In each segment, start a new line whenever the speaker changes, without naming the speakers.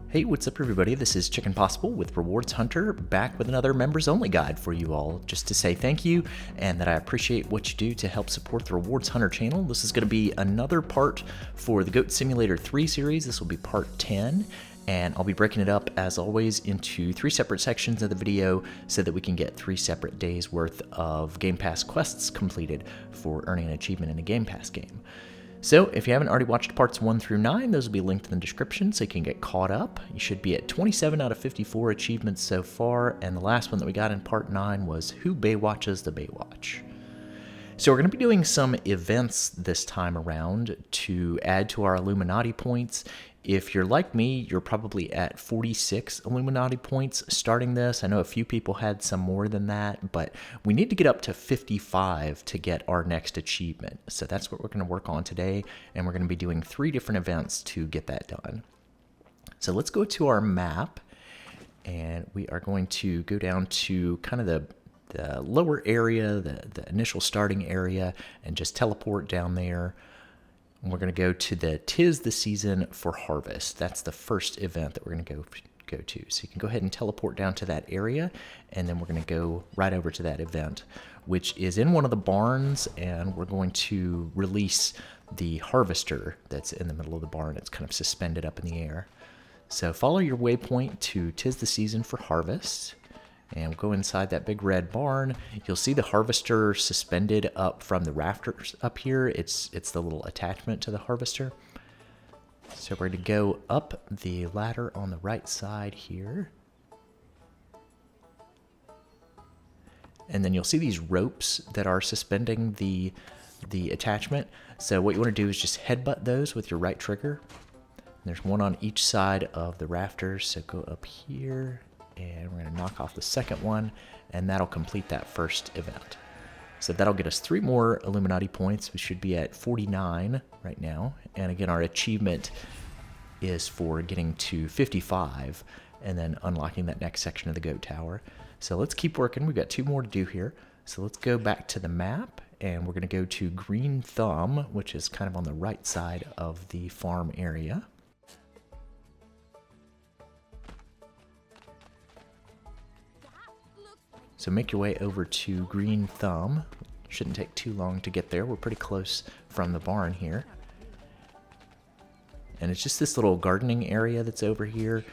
Hey, what's up everybody? This is Chicken Possible with Rewards Hunter, back with another members only guide for you all, just to say thank you and that I appreciate what you do to help support the Rewards Hunter channel. This is going to be another part for the Goat Simulator 3 series. This will be part 10, and I'll be breaking it up as always into 3 separate sections of the video so that we can get 3 separate days worth of Game Pass quests completed for earning an achievement in a Game Pass game. So, if you haven't already watched parts 1 through 9, those will be linked in the description so you can get caught up. You should be at 27 out of 54 achievements so far, and the last one that we got in part 9 was Who Baywatches the Baywatch. So we're going to be doing some events this time around to add to our Illuminati points. If you're like me, you're probably at 46 Illuminati points starting this. I know a few people had some more than that, but we need to get up to 55 to get our next achievement. So that's what we're going to work on today, and we're going to be doing 3 different events to get that done. So let's go to our map, and we are going to go down to kind of the lower area, the initial starting area, and just teleport down there. And we're going to go to the 'Tis the Season for Harvest. That's the first event that we're going to go to. So you can go ahead and teleport down to that area, and then we're going to go right over to that event, which is in one of the barns, and we're going to release the harvester that's in the middle of the barn. It's kind of suspended up in the air. So follow your waypoint to 'Tis the Season for Harvest. And we'll go inside that big red barn. You'll see the harvester suspended up from the rafters up here. It's the little attachment to the harvester. So we're going to go up the ladder on the right side here. And then you'll see these ropes that are suspending the attachment. So what you want to do is just headbutt those with your right trigger. And there's one on each side of the rafters. So go up here. And we're going to knock off the second one, and that'll complete that first event. So that'll get us 3 more Illuminati points. We should be at 49 right now. And again, our achievement is for getting to 55 and then unlocking that next section of the Goat Tower. So let's keep working. We've got 2 more to do here. So let's go back to the map, and we're going to go to Green Thumb, which is kind of on the right side of the farm area. So make your way over to Green Thumb. Shouldn't take too long to get there. We're pretty close from the barn here. And it's just this little gardening area that's over here.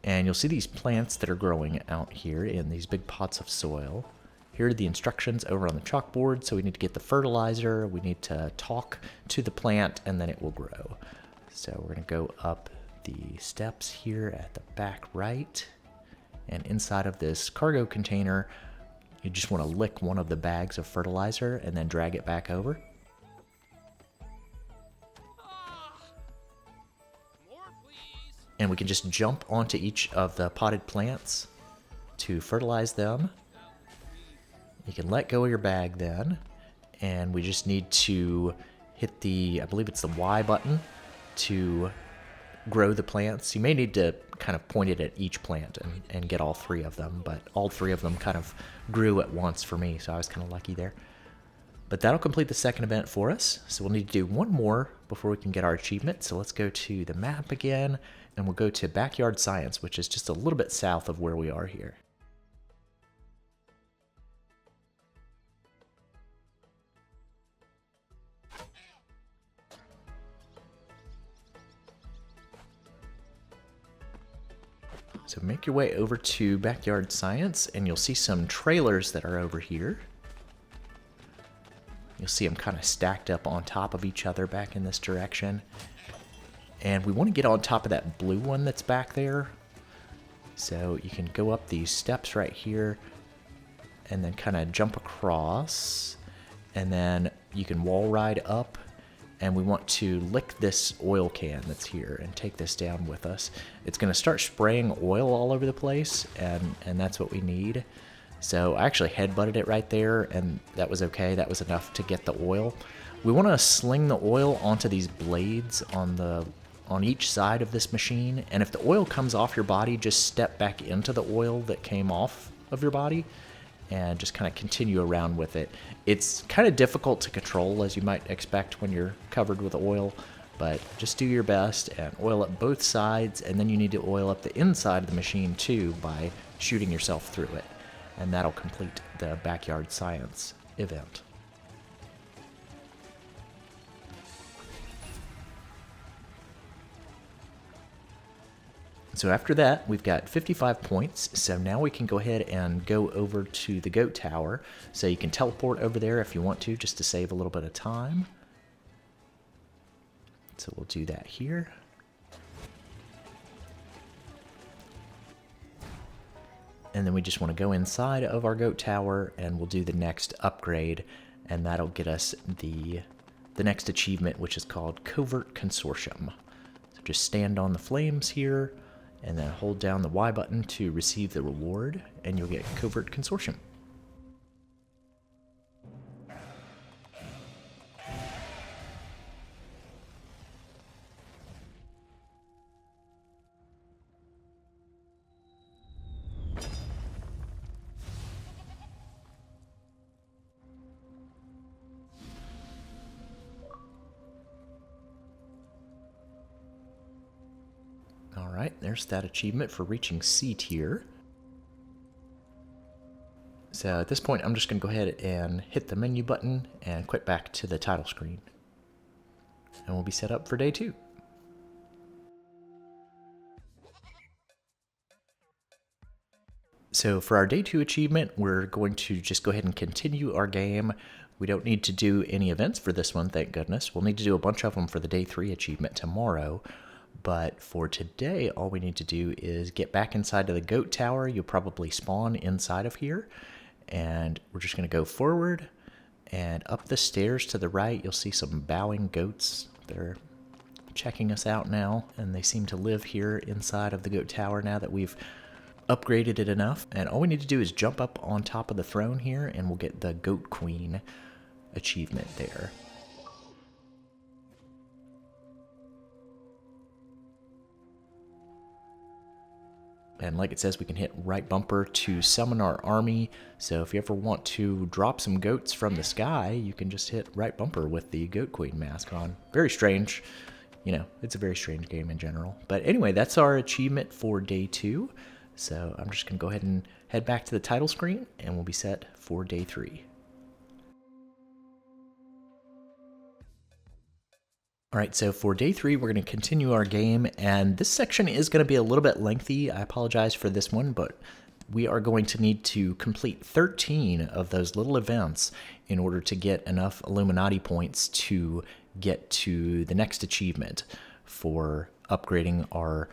And you'll see these plants that are growing out here in these big pots of soil. Here are the instructions over on the chalkboard. So we need to get the fertilizer. We need to talk to the plant, and then it will grow. So we're going to go up the steps here at the back right. And inside of this cargo container, you just want to lick one of the bags of fertilizer and then drag it back over. And we can just jump onto each of the potted plants to fertilize them. You can let go of your bag then, and we just need to hit the, I believe it's the Y button to grow the plants. You may need to kind of point it at each plant and get all 3 of them, but all 3 of them kind of grew at once for me, so I was kind of lucky there. But that'll complete the second event for us, so we'll need to do 1 more before we can get our achievement. So let's go to the map again, and we'll go to Backyard Science, which is just a little bit south of where we are here. So make your way over to Backyard Science, and you'll see some trailers that are over here. You'll see them kind of stacked up on top of each other back in this direction. And we want to get on top of that blue one that's back there. So you can go up these steps right here and then kind of jump across. And then you can wall ride up. And we want to lick this oil can that's here and take this down with us. It's going to start spraying oil all over the place, and that's what we need. So I actually headbutted it right there, and that was okay. That was enough to get the oil. We want to sling the oil onto these blades on each side of this machine, and if the oil comes off your body, just step back into the oil that came off of your body and just kind of continue around with it. It's kind of difficult to control, as you might expect when you're covered with oil, but just do your best and oil up both sides, and then you need to oil up the inside of the machine too by shooting yourself through it, and that'll complete the backyard science event. So after that, we've got 55 points, so now we can go ahead and go over to the goat tower. So you can teleport over there if you want to, just to save a little bit of time. So we'll do that here. And then we just want to go inside of our goat tower, and we'll do the next upgrade, and that'll get us the next achievement, which is called Covert Consortium. So just stand on the flames here, and then hold down the Y button to receive the reward, and you'll get Covert Consortium. Alright, there's that achievement for reaching C tier. So at this point, I'm just going to go ahead and hit the menu button and quit back to the title screen. And we'll be set up for day 2. So for our day 2 achievement, we're going to just go ahead and continue our game. We don't need to do any events for this one, thank goodness. We'll need to do a bunch of them for the day 3 achievement tomorrow. But for today, all we need to do is get back inside of the goat tower. You'll probably spawn inside of here. And we're just going to go forward and up the stairs to the right. You'll see some bowing goats. They're checking us out now, and they seem to live here inside of the goat tower now that we've upgraded it enough. And all we need to do is jump up on top of the throne here, and we'll get the Goat Queen achievement there. And like it says, we can hit right bumper to summon our army. So if you ever want to drop some goats from the sky, you can just hit right bumper with the Goat Queen mask on. Very strange. You know, it's a very strange game in general. But anyway, that's our achievement for day 2. So I'm just going to go ahead and head back to the title screen, and we'll be set for day 3. Alright, so for day 3, we're going to continue our game, and this section is going to be a little bit lengthy. I apologize for this one, but we are going to need to complete 13 of those little events in order to get enough Illuminati points to get to the next achievement for upgrading our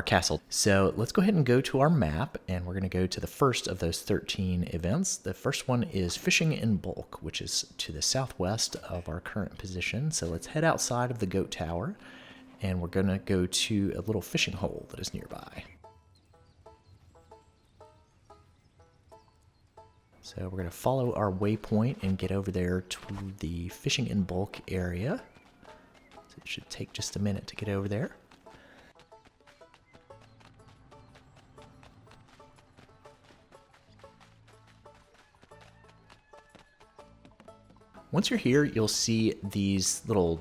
castle. So let's go ahead and go to our map, and we're going to go to the first of those 13 events. The first one is fishing in bulk, which is to the southwest of our current position. So let's head outside of the goat tower, and we're going to go to a little fishing hole that is nearby. So we're going to follow our waypoint and get over there to the fishing in bulk area. So it should take just a minute to get over there. Once you're here, you'll see these little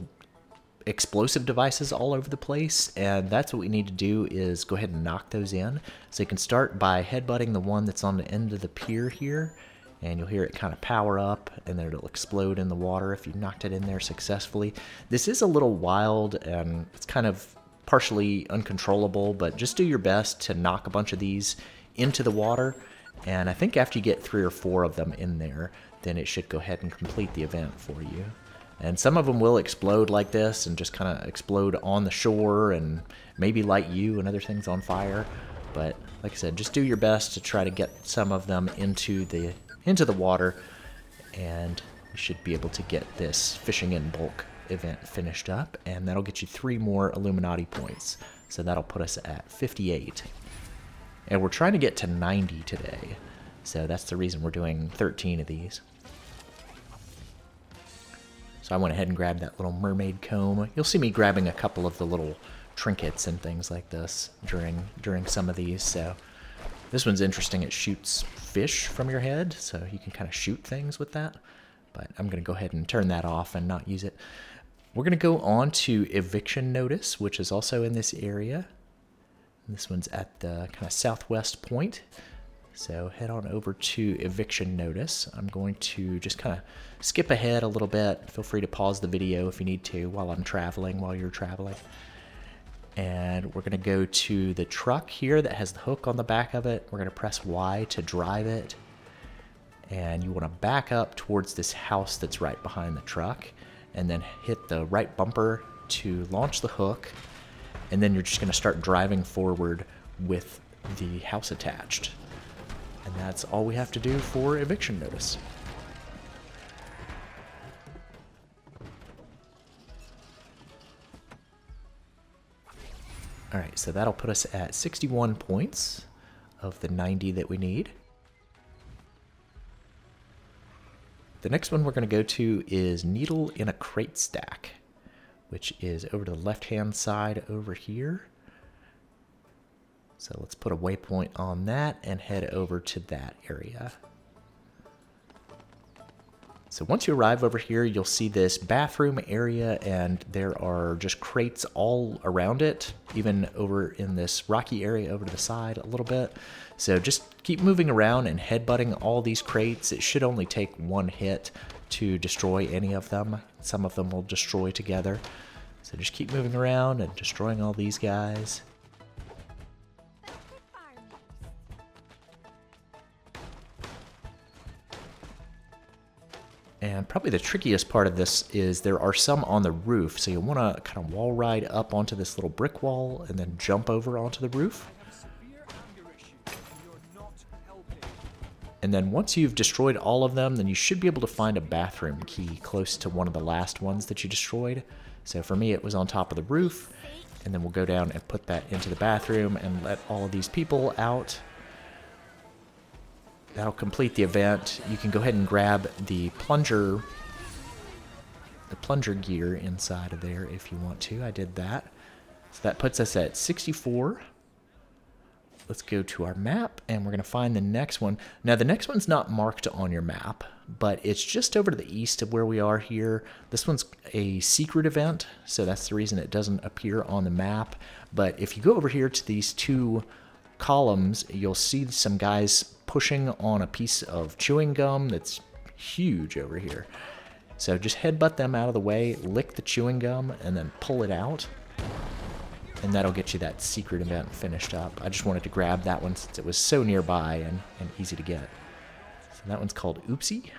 explosive devices all over the place, and that's what we need to do is go ahead and knock those in. So you can start by headbutting the one that's on the end of the pier here, and you'll hear it kind of power up, and then it'll explode in the water if you knocked it in there successfully. This is a little wild, and it's kind of partially uncontrollable, but just do your best to knock a bunch of these into the water, and I think after you get 3 or 4 of them in there, then it should go ahead and complete the event for you. And some of them will explode like this and just kind of explode on the shore and maybe light you and other things on fire. But like I said, just do your best to try to get some of them into the water, and you should be able to get this fishing in bulk event finished up, and that'll get you 3 more Illuminati points. So that'll put us at 58. And we're trying to get to 90 today. So that's the reason we're doing 13 of these. So I went ahead and grabbed that little mermaid comb. You'll see me grabbing a couple of the little trinkets and things like this during some of these. So this one's interesting. It shoots fish from your head, so you can kind of shoot things with that. But I'm going to go ahead and turn that off and not use it. We're going to go on to eviction notice, which is also in this area. And this one's at the kind of southwest point. So head on over to eviction notice. I'm going to just kind of skip ahead a little bit. Feel free to pause the video if you need to while I'm traveling, while you're traveling. And we're going to go to the truck here that has the hook on the back of it. We're going to press Y to drive it. And you want to back up towards this house that's right behind the truck. And then hit the right bumper to launch the hook. And then you're just going to start driving forward with the house attached. And that's all we have to do for eviction notice. Alright, so that'll put us at 61 points of the 90 that we need. The next one we're going to go to is Needle in a Crate Stack, which is over to the left-hand side over here. So let's put a waypoint on that and head over to that area. So once you arrive over here, you'll see this bathroom area, and there are just crates all around it, even over in this rocky area over to the side a little bit. So just keep moving around and headbutting all these crates. It should only take one hit to destroy any of them. Some of them will destroy together. So just keep moving around and destroying all these guys. And probably the trickiest part of this is there are some on the roof, so you'll want to kind of wall ride up onto this little brick wall and then jump over onto the roof. And then once you've destroyed all of them, then you should be able to find a bathroom key close to one of the last ones that you destroyed. So for me, it was on top of the roof, and then we'll go down and put that into the bathroom and let all of these people out. That'll complete the event. You can go ahead and grab the plunger gear inside of there if you want to. I did that. So that puts us at 64. Let's go to our map, and we're going to find the next one. Now, the next one's not marked on your map, but it's just over to the east of where we are here. This one's a secret event, so that's the reason it doesn't appear on the map. But if you go over here to these two columns, you'll see some guys pushing on a piece of chewing gum that's huge over here. So just headbutt them out of the way, lick the chewing gum, and then pull it out. And that'll get you that secret event finished up. I just wanted to grab that one since it was so nearby and easy to get. So that one's called Oopsie.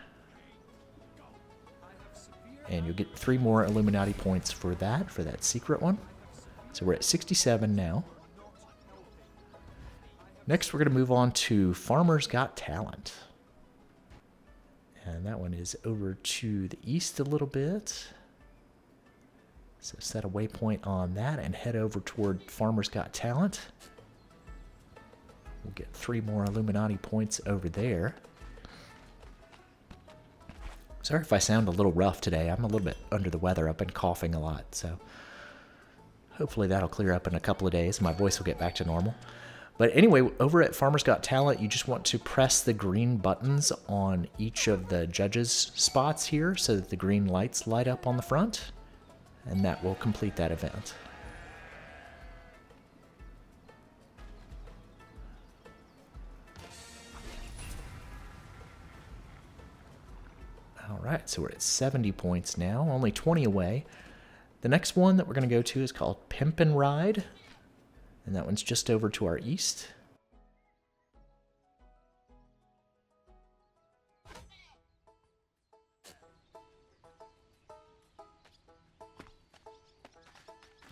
And you'll get 3 more Illuminati points for that secret one. So we're at 67 now. Next, we're going to move on to Farmer's Got Talent. And that one is over to the east a little bit. So set a waypoint on that and head over toward Farmer's Got Talent. We'll get 3 more Illuminati points over there. Sorry if I sound a little rough today. I'm a little bit under the weather. I've been coughing a lot, so hopefully that'll clear up in a couple of days. My voice will get back to normal. But anyway, over at Farmer's Got Talent, you just want to press the green buttons on each of the judges' spots here so that the green lights light up on the front, and that will complete that event. All right, so we're at 70 points now, only 20 away. The next one that we're going to go to is called Pimpin' Ride. And that one's just over to our east.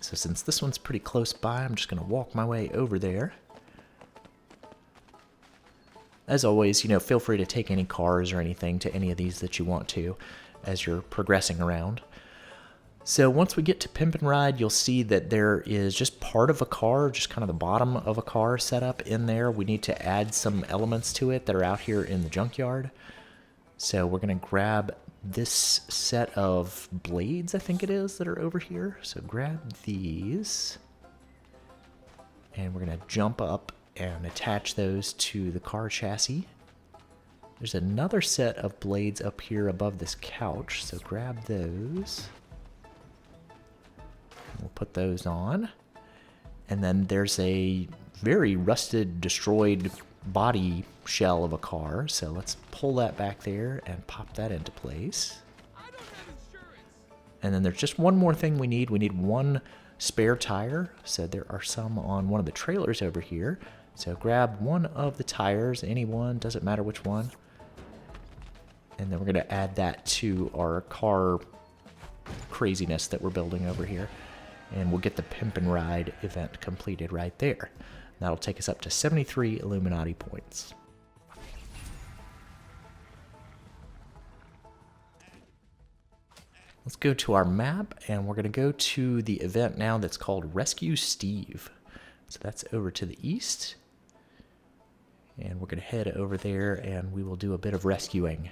So since this one's pretty close by, I'm just going to walk my way over there. As always, feel free to take any cars or anything to any of these that you want to as you're progressing around. So once we get to Pimpin' Ride, you'll see that there is just part of a car, just kind of the bottom of a car set up in there. We need to add some elements to it that are out here in the junkyard. So we're going to grab this set of blades, I think it is, that are over here. So grab these, and we're going to jump up and attach those to the car chassis. There's another set of blades up here above this couch, so grab those. We'll put those on. And then there's a very rusted, destroyed body shell of a car. So let's pull that back there and pop that into place. And then there's just one more thing we need. We need one spare tire. So there are some on one of the trailers over here. So grab one of the tires, any one, doesn't matter which one. And then we're going to add that to our car craziness that we're building over here. And we'll get the Pimp and Ride event completed right there. That'll take us up to 73 Illuminati points. Let's go to our map, and we're going to go to the event now that's called Rescue Steve. So that's over to the east. And we're going to head over there, and we will do a bit of rescuing.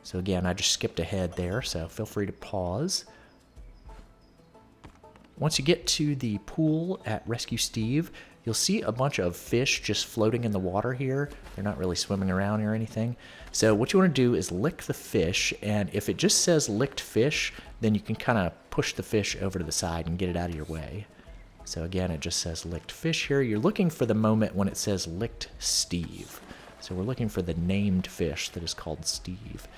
So again, I just skipped ahead there, so feel free to pause. Once you get to the pool at Rescue Steve, you'll see a bunch of fish just floating in the water here. They're not really swimming around or anything. So what you want to do is lick the fish, and if it just says licked fish, then you can kind of push the fish over to the side and get it out of your way. So again, it just says licked fish here. You're looking for the moment when it says licked Steve. So we're looking for the named fish that is called Steve.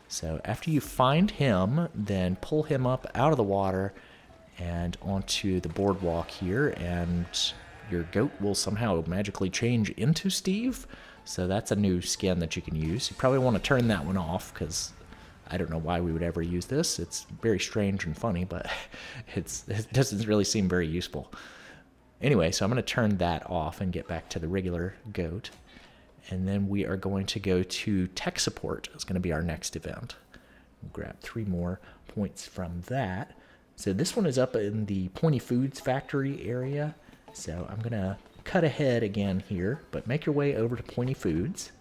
So after you find him, then pull him up out of the water and onto the boardwalk here, and your goat will somehow magically change into Steve. So that's a new skin that you can use. You probably want to turn that one off, because I don't know why we would ever use this. It's very strange and funny, but it doesn't really seem very useful. Anyway, so I'm going to turn that off and get back to the regular goat. And then we are going to go to tech support. It's going to be our next event. We'll grab 3 more points from that. So this one is up in the Pointy Foods factory area. So I'm going to cut ahead again here, but make your way over to Pointy Foods.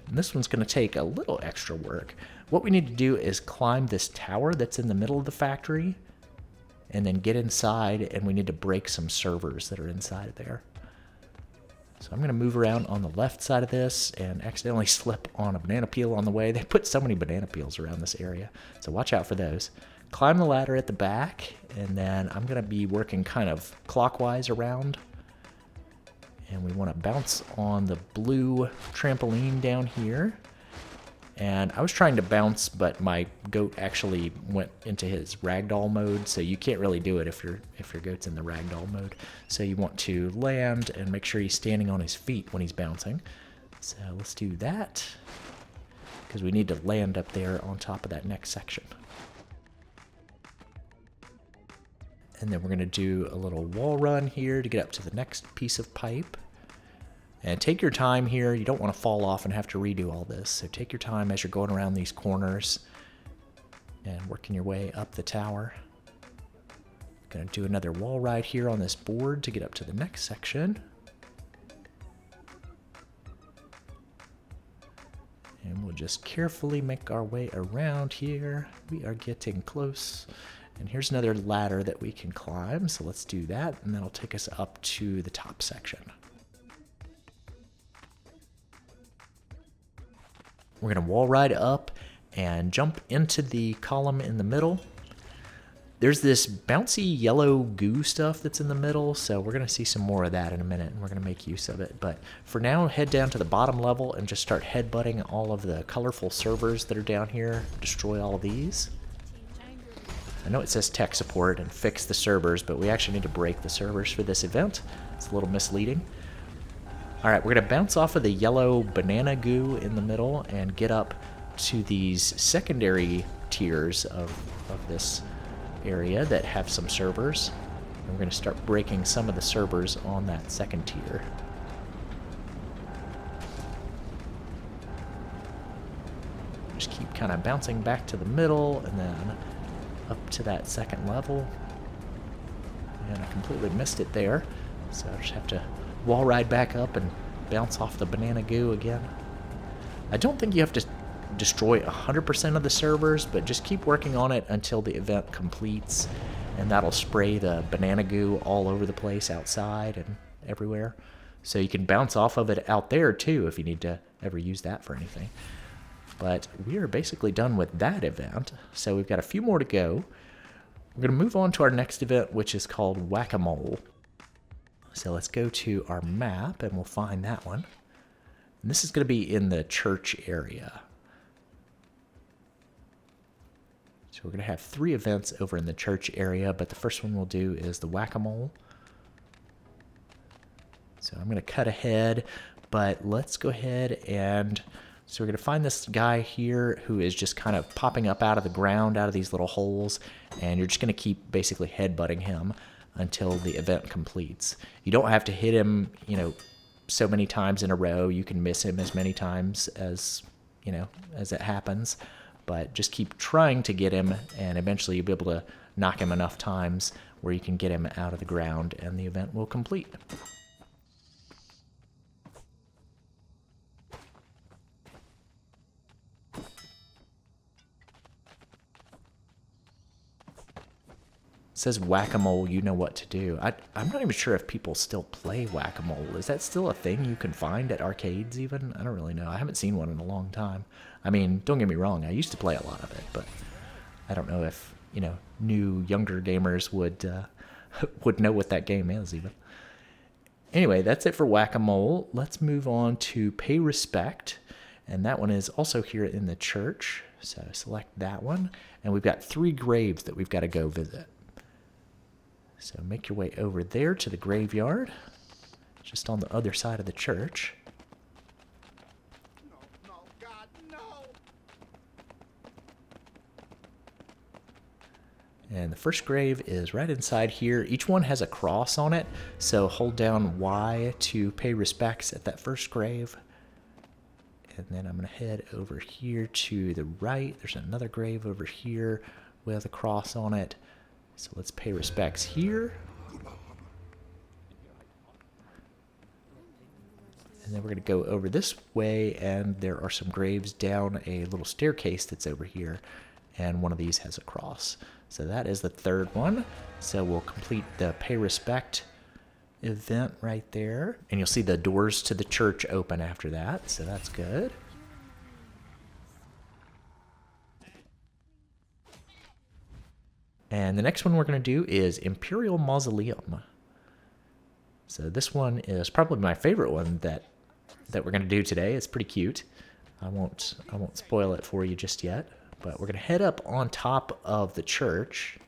And this one's going to take a little extra work. What we need to do is climb this tower that's in the middle of the factory, and then get inside, and we need to break some servers that are inside of there. So I'm going to move around on the left side of this and accidentally slip on a banana peel on the way. They put so many banana peels around this area, so watch out for those. Climb the ladder at the back, and then I'm going to be working kind of clockwise around. And we want to bounce on the blue trampoline down here. And I was trying to bounce, but my goat actually went into his ragdoll mode, so you can't really do it if your goat's in the ragdoll mode. So you want to land and make sure he's standing on his feet when he's bouncing. So let's do that, because we need to land up there on top of that next section. And then we're going to do a little wall run here to get up to the next piece of pipe. And take your time here. You don't want to fall off and have to redo all this. So take your time as you're going around these corners and working your way up the tower. Going to do another wall ride here on this board to get up to the next section. And we'll just carefully make our way around here. We are getting close. And here's another ladder that we can climb. So let's do that, and that'll take us up to the top section. We're going to wall ride up and jump into the column in the middle. There's this bouncy yellow goo stuff that's in the middle, so we're going to see some more of that in a minute, and we're going to make use of it. But for now, head down to the bottom level and just start headbutting all of the colorful servers that are down here. Destroy all of these. I know it says tech support and fix the servers, but we actually need to break the servers for this event. It's a little misleading. Alright, we're going to bounce off of the yellow banana goo in the middle and get up to these secondary tiers of this area that have some servers. And we're going to start breaking some of the servers on that second tier. Just keep kind of bouncing back to the middle and then up to that second level. And I completely missed it there, so I just have to wall ride back up and bounce off the banana goo again. I don't think you have to destroy 100% of the servers, but just keep working on it until the event completes, and that'll spray the banana goo all over the place outside and everywhere. So you can bounce off of it out there too if you need to ever use that for anything. But we are basically done with that event, so we've got a few more to go. We're going to move on to our next event, which is called Whack-A-Mole. So let's go to our map, and we'll find that one. And this is going to be in the church area. So we're going to have 3 events over in the church area, but the first one we'll do is the Whack-A-Mole. So I'm going to cut ahead, but let's go ahead and... So we're going to find this guy here who is just kind of popping up out of the ground, out of these little holes, and you're just going to keep basically headbutting him until the event completes. You don't have to hit him, so many times in a row. You can miss him as many times as, as it happens, but just keep trying to get him, and eventually you'll be able to knock him enough times where you can get him out of the ground, and the event will complete. Says Whack-A-Mole, you know what to do. I'm not even sure if people still play Whack-A-Mole. Is that still a thing you can find at arcades even? I don't really know. I haven't seen one in a long time. I mean, don't get me wrong, I used to play a lot of it, but I don't know if, new, younger gamers would would know what that game is even. Anyway, that's it for Whack-A-Mole. Let's move on to Pay Respect, and that one is also here in the church. So select that one, and we've got 3 graves that we've got to go visit. So make your way over there to the graveyard, just on the other side of the church.
No, God, no!
And the first grave is right inside here. Each one has a cross on it, so hold down Y to pay respects at that first grave. And then I'm going to head over here to the right. There's another grave over here with a cross on it. So let's pay respects here. And then we're going to go over this way, and there are some graves down a little staircase that's over here, and one of these has a cross. So that is the 3rd one. So we'll complete the pay respect event right there. And you'll see the doors to the church open after that, so that's good. And the next one we're going to do is Imperial Mausoleum. So this one is probably my favorite one that we're going to do today. It's pretty cute. I won't spoil it for you just yet, but we're going to head up on top of the church.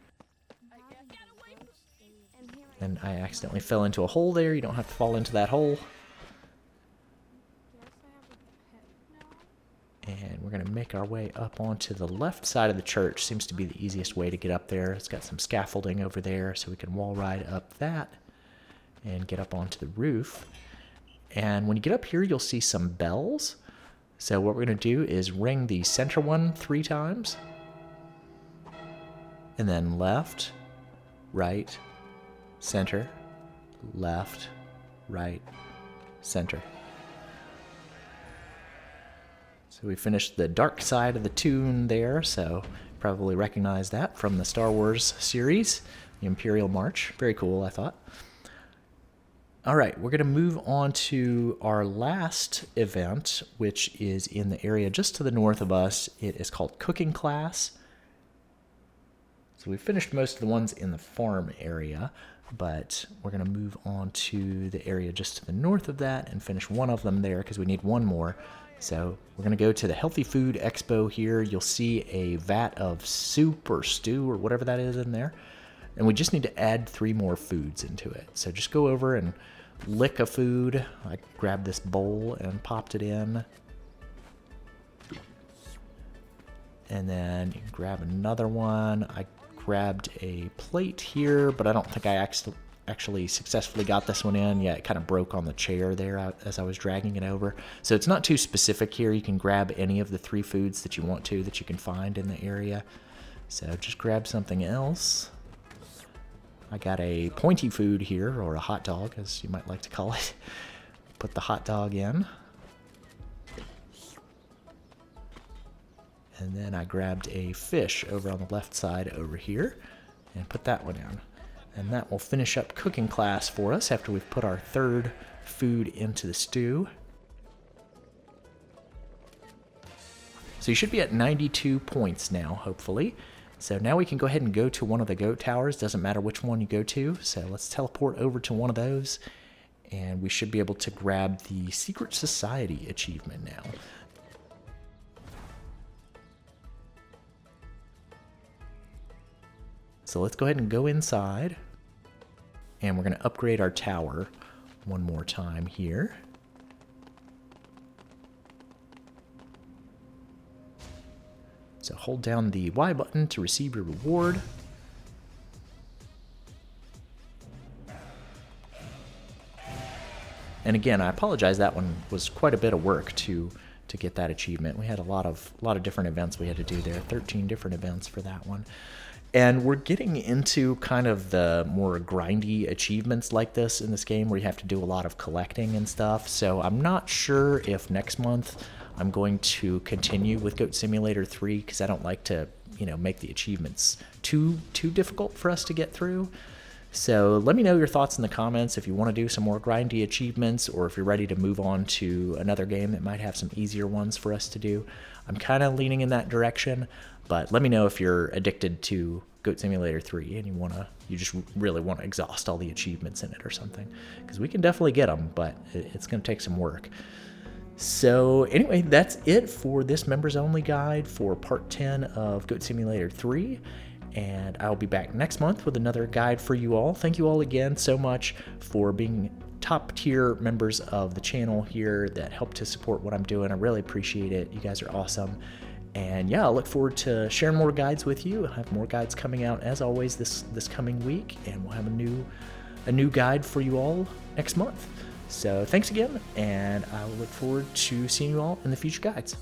And I accidentally fell into a hole there. You don't have to fall into that hole. And we're going to make our way up onto the left side of the church. Seems to be the easiest way to get up there. It's got some scaffolding over there, so we can wall ride up that and get up onto the roof. And when you get up here, you'll see some bells. So what we're going to do is ring the center one 3 times. And then left, right, center, left, right, center. So we finished the dark side of the tune there, so probably recognize that from the Star Wars series, the Imperial March. Very cool, I thought. All right, we're going to move on to our last event, which is in the area just to the north of us. It is called Cooking Class. So we finished most of the ones in the farm area, but we're going to move on to the area just to the north of that and finish one of them there because we need one more. So we're going to go to the Healthy Food Expo here. You'll see a vat of soup or stew or whatever that is in there. And we just need to add 3 more foods into it. So just go over and lick a food. I grabbed this bowl and popped it in. And then you can grab another one. I grabbed a plate here, but I don't think I actually successfully got this one in. Yeah, it kind of broke on the chair there as I was dragging it over. So it's not too specific here. You can grab any of the 3 foods that you want to that you can find in the area. So just grab something else. I got a pointy food here, or a hot dog, as you might like to call it. Put the hot dog in. And then I grabbed a fish over on the left side over here and put that one in. And that will finish up Cooking Class for us after we've put our 3rd food into the stew. So you should be at 92 points now, hopefully. So now we can go ahead and go to one of the goat towers. Doesn't matter which one you go to. So let's teleport over to one of those. And we should be able to grab the Secret Society achievement now. So let's go ahead and go inside. And we're going to upgrade our tower one more time here. So hold down the Y button to receive your reward. And again, I apologize, that one was quite a bit of work to get that achievement. We had a lot of different events we had to do there, 13 different events for that one. And we're getting into kind of the more grindy achievements like this in this game where you have to do a lot of collecting and stuff. So I'm not sure if next month I'm going to continue with Goat Simulator 3 because I don't like to, make the achievements too difficult for us to get through. So let me know your thoughts in the comments if you want to do some more grindy achievements or if you're ready to move on to another game that might have some easier ones for us to do. I'm kind of leaning in that direction, but let me know if you're addicted to Goat Simulator 3 and you just really want to exhaust all the achievements in it or something, because we can definitely get them, but it's going to take some work. So anyway, that's it for this members only guide for part 10 of Goat Simulator 3. And I'll be back next month with another guide for you all. Thank you all again so much for being top tier members of the channel here that help to support what I'm doing. I really appreciate it. You guys are awesome. And yeah, I look forward to sharing more guides with you. I have more guides coming out as always this coming week, and we'll have a new guide for you all next month. So thanks again, and I will look forward to seeing you all in the future guides.